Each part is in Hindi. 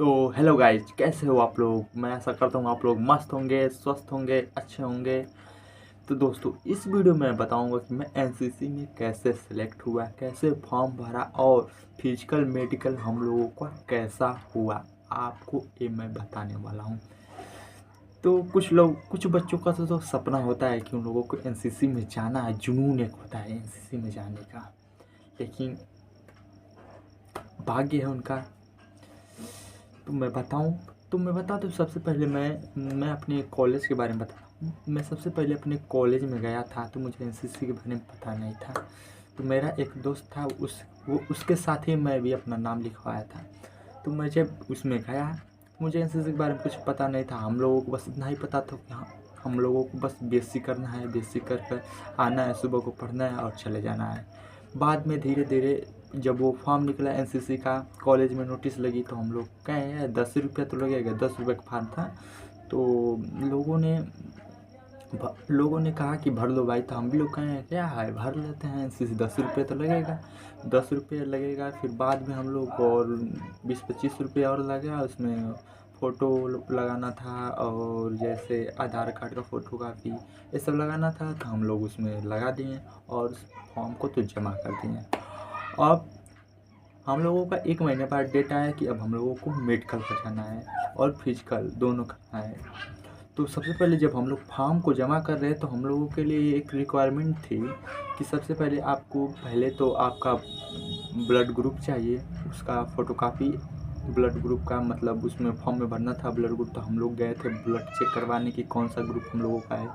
तो हेलो गाइज, कैसे हो आप लोग। मैं आशा करता हूँ आप लोग मस्त होंगे, स्वस्थ होंगे, अच्छे होंगे। तो दोस्तों, इस वीडियो में बताऊंगा कि मैं एनसीसी में कैसे सिलेक्ट हुआ, कैसे फॉर्म भरा और फिजिकल मेडिकल हम लोगों का कैसा हुआ, आपको ये मैं बताने वाला हूँ। तो कुछ बच्चों का तो सपना होता है कि उन लोगों को एनसीसी में जाना है, जुनून एक होता है एनसीसी में जाने का, लेकिन भाग्य है उनका। तो मैं बता दूँ। सबसे पहले मैं अपने कॉलेज के बारे में बताता हूँ। मैं सबसे पहले अपने कॉलेज में गया था तो मुझे एनसीसी के बारे में पता नहीं था। तो मेरा एक दोस्त था, वो उसके साथ ही मैं भी अपना नाम लिखवाया था। तो मैं जब उसमें गया, मुझे एनसीसी के बारे में कुछ पता नहीं था। हम लोगों को बस इतना ही पता था कि हाँ, हम लोगों को बस बीएससी करना है, बीएससी कर कर आना है, सुबह को पढ़ना है और चले जाना है। बाद में धीरे धीरे जब वो फॉर्म निकला एनसीसी का, कॉलेज में नोटिस लगी, तो हम लोग कहे यार 10 रुपया तो लगेगा। 10 रुपये का फॉर्म था। तो लोगों ने कहा कि भर लो भाई। तो हम भी लोग कहे क्या है, भर लेते हैं एनसीसी, 10 रुपये तो लगेगा। 10 रुपये लगेगा। फिर बाद में हम लोग और 20-25 रुपये और लगा। उसमें फ़ोटो लगाना था और जैसे आधार कार्ड का फ़ोटो कापी ये सब लगाना था। तो हम लोग उसमें लगा दिए और उस फॉर्म को तो जमा कर दिए। अब हम लोगों का 1 महीने बाद डेट आया कि अब हम लोगों को मेडिकल पर जाना है और फिजिकल दोनों करना है। तो सबसे पहले जब हम लोग फॉर्म को जमा कर रहे हैं तो हम लोगों के लिए एक रिक्वायरमेंट थी कि सबसे पहले आपको पहले तो आपका ब्लड ग्रुप चाहिए, उसका फ़ोटोकॉपी। ब्लड ग्रुप का मतलब उसमें फॉर्म में भरना था ब्लड ग्रुप। तो हम लोग गए थे ब्लड चेक करवाने की कौन सा ग्रुप हम लोगों का है।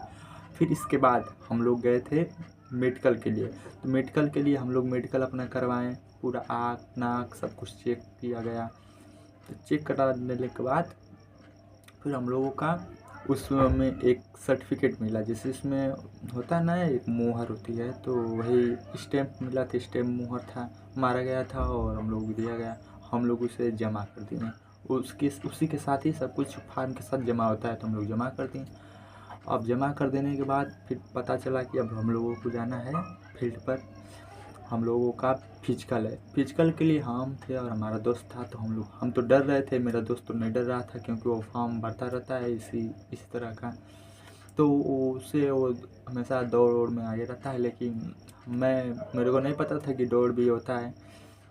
फिर इसके बाद हम लोग गए थे मेडिकल के लिए। तो मेडिकल के लिए हम लोग मेडिकल अपना करवाएं, पूरा आँख नाक सब कुछ चेक किया गया। तो चेक कराने के बाद फिर हम लोगों का उसमें एक सर्टिफिकेट मिला, जैसे इसमें होता है ना, एक मोहर होती है, तो वही स्टैम्प मिला था। स्टैम्प मोहर था, मारा गया था और हम लोग दिया गया। हम लोग उसे जमा कर दिए। उसी के साथ ही सब कुछ फॉर्म के साथ जमा होता है, तो हम लोग जमा कर दिए। अब जमा कर देने के बाद फिर पता चला कि अब हम लोगों को जाना है फील्ड पर। हम लोगों का फिजिकल है। फिजिकल के लिए हम थे और हमारा दोस्त था। तो हम तो डर रहे थे, मेरा दोस्त तो नहीं डर रहा था क्योंकि वो फॉर्म भरता रहता है इस तरह का। तो वो हमेशा दौड़ में आगे रहता है, लेकिन मेरे को नहीं पता था कि दौड़ भी होता है।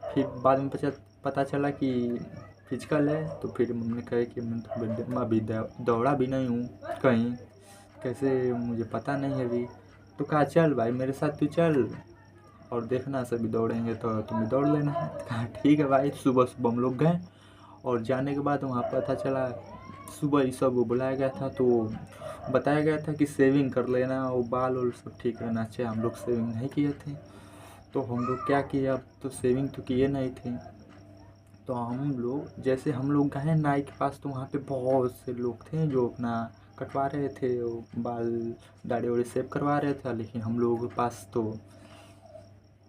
फिर बाद में पता चला कि फिजिकल है। तो फिर हमने कहा कि मैं अभी दौड़ा भी नहीं हूँ कहीं, कैसे मुझे पता नहीं है अभी। तो कहा चल भाई मेरे साथ तू चल और देखना सभी दौड़ेंगे तो तुम्हें दौड़ लेना है। कहा ठीक है भाई। सुबह सुबह हम लोग गए और जाने के बाद वहाँ पता चला, सुबह ही सब बुलाया गया था। तो बताया गया था कि सेविंग कर लेना, वो बाल और सब ठीक रहना चाहिए। हम लोग सेविंग नहीं किए थे। तो हम लोग क्या किए, अब तो सेविंग तो किए नहीं थे। तो हम लोग गए नाई के पास। तो वहाँ पे बहुत से लोग थे जो अपना कटवा रहे थे, वो बाल दाढ़ी वाड़ी सेव करवा रहे थे। लेकिन हम लोगों के पास तो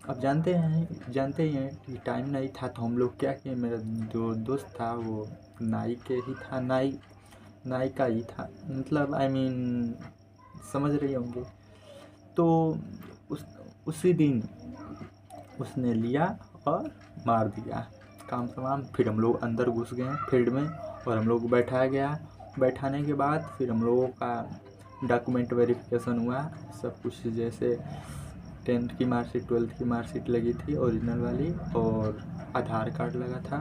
अब जानते ही हैं कि टाइम नहीं था। तो हम लोग क्या किए, मेरा जो दोस्त था वो नाई के ही था, नाई का ही था, मतलब समझ रही होंगे। तो उस उसी दिन उसने लिया और मार दिया काम तमाम। फिर हम लोग अंदर घुस गए फील्ड में और हम लोग को बैठाया गया। बैठाने के बाद फिर हम लोगों का डॉक्यूमेंट वेरिफिकेशन हुआ, सब कुछ। जैसे 10th की मार्कशीट, 12th की मार्कशीट लगी थी ओरिजिनल वाली, और आधार कार्ड लगा था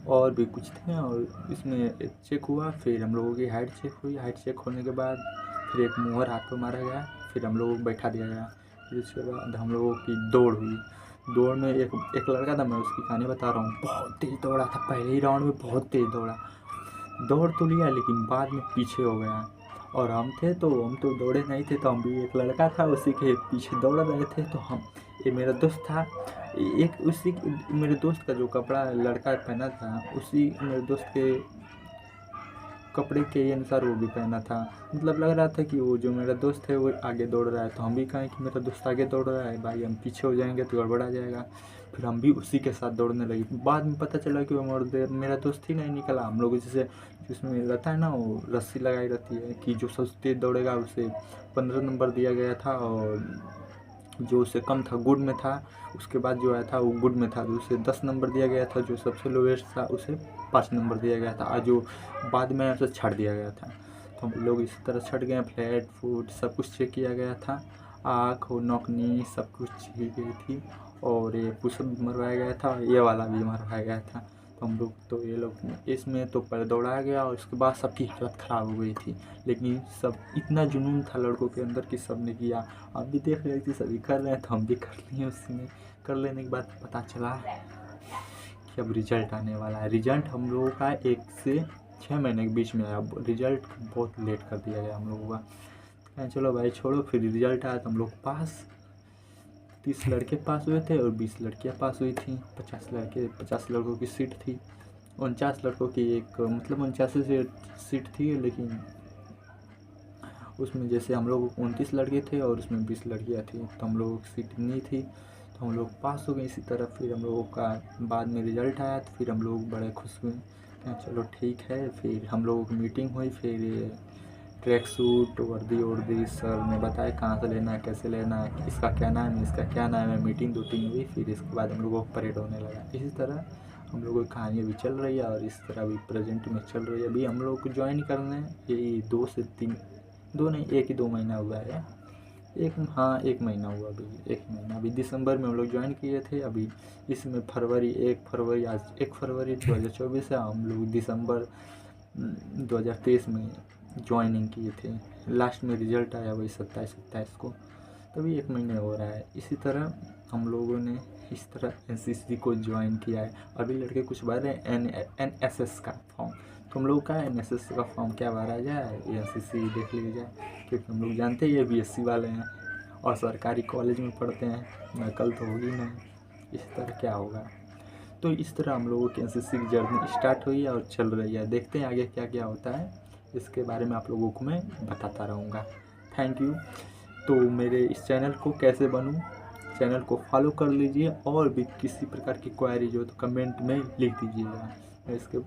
और भी कुछ थे। और इसमें चेक हुआ। फिर हम लोगों की हाइट चेक हुई। हाइट चेक होने के बाद फिर एक मुहर हाथ पे मारा गया। फिर हम लोगों को बैठा दिया गया। फिर उसके बाद हम लोगों की दौड़ हुई। दौड़ में एक लड़का था, मैं उसकी कहानी बता रहा हूँ, बहुत तेज़ दौड़ा था। पहले ही राउंड में बहुत तेज़ दौड़ा, दौड़ तो लिया लेकिन बाद में पीछे हो गया। और हम तो दौड़े नहीं थे। तो हम भी, एक लड़का था उसी के पीछे दौड़ रहे थे। तो ये मेरा दोस्त था, एक मेरे दोस्त का जो कपड़ा लड़का पहना था, उसी मेरे दोस्त के कपड़े के अनुसार वो भी पहना था। मतलब लग रहा था कि वो जो मेरा दोस्त है वो आगे दौड़ रहा है। तो हम भी कहें कि मेरा दोस्त आगे दौड़ रहा है भाई, हम पीछे हो जाएंगे तो गड़बड़ा जाएगा। फिर हम भी उसी के साथ दौड़ने लगे। बाद में पता चला कि वो मेरा दोस्त ही नहीं निकला। हम लोग जैसे जिसमें रहता है ना, वो रस्सी लगाई रहती है कि जो सबसे तेज दौड़ेगा उसे 15 नंबर दिया गया था, और जो उससे कम था गुड में था, उसके बाद जो आया था वो गुड में था, तो उसे 10 नंबर दिया गया था। जो सबसे लोवेस्ट था उसे 1 नंबर दिया गया था और जो बाद में उसे छाड़ दिया गया था। तो हम लोग इसी तरह छट गए, फ्लैट फूड सब कुछ चेक किया गया था, आँख और नौकनी सब कुछ की गई थी और ये पुशअप भी मरवाया गया था और ये वाला भी मरवाया गया था। तो हम लोग तो ये लोग इसमें तो पर दौड़ाया गया और उसके बाद सबकी हालत ख़राब हो गई थी, लेकिन सब इतना जुनून था लड़कों के अंदर कि सब ने किया। हम भी देख रहे थे सभी कर रहे हैं तो हम भी कर लिए। उसमें कर लेने के बाद पता चला कि अब रिजल्ट आने वाला है। रिजल्ट हम लोगों का 1 से 6 महीने के बीच में आया। रिजल्ट बहुत लेट कर दिया गया हम लोगों का। कहें चलो भाई छोड़ो, फिर रिजल्ट आया तो हम लोग पास। 30 लड़के पास हुए थे और 20 लड़कियाँ पास हुई थी। 50 लड़कों की सीट थी। 49 लड़कों की एक मतलब 89 सीट थी, लेकिन उसमें जैसे हम लोग 29 लड़के थे और उसमें 20 लड़कियाँ थी, तो हम लोगों की सीट नहीं थी, तो हम लोग पास हो गए इसी तरह। फिर हम लोगों का बाद में रिजल्ट आया तो फिर हम लोग बड़े खुश हुए, कहें चलो ठीक है। फिर हम लोगों की मीटिंग हुई, फिर ट्रैक सूट वर्दी सर ने बताया कहाँ से लेना है, कैसे लेना है, इसका क्या नाम है, इसका क्या नाम है। मीटिंग 2-3 हुई, फिर इसके बाद हम लोगों को परेड होने लगा। इसी तरह हम लोगों की कहानी अभी चल रही है और इस तरह अभी प्रेजेंट में चल रही है। अभी हम लोग को ज्वाइन करने यही 2 से 3 2 नहीं 1 ही 2 महीना हुआ है। हाँ 1 महीना हुआ, अभी 1 महीना। अभी दिसंबर में हम लोग ज्वाइन किए थे। अभी इसमें 1 फरवरी आज 1 फरवरी 2024 है। हम लोग दिसंबर 2023 में ज्वाइनिंग किए थे। लास्ट में रिजल्ट आया वही 27 को, तभी 1 महीने हो रहा है। इसी तरह हम लोगों ने इस तरह एनसीसी को ज्वाइन किया है। अभी लड़के कुछ भर रहे हैं एनएसएस का फॉर्म, तो हम लोग का एनएसएस का फॉर्म क्या भरा जाए, एनसीसी देख लीजिए जाए, क्योंकि हम लोग जानते ही बीएससी वाले हैं और सरकारी कॉलेज में पढ़ते हैं, नकल तो होगी नहीं। इस तरह क्या होगा। तो इस तरह हम लोगों की एनसीसी की जर्नी स्टार्ट हुई है और चल रही है। देखते हैं आगे क्या क्या होता है, इसके बारे में आप लोगों को मैं बताता रहूँगा। Thank you. तो मेरे इस चैनल को कैसे बनूँ, चैनल को फॉलो कर लीजिए और भी किसी प्रकार की क्वेरी हो तो कमेंट में लिख दीजिएगा। मैं इसके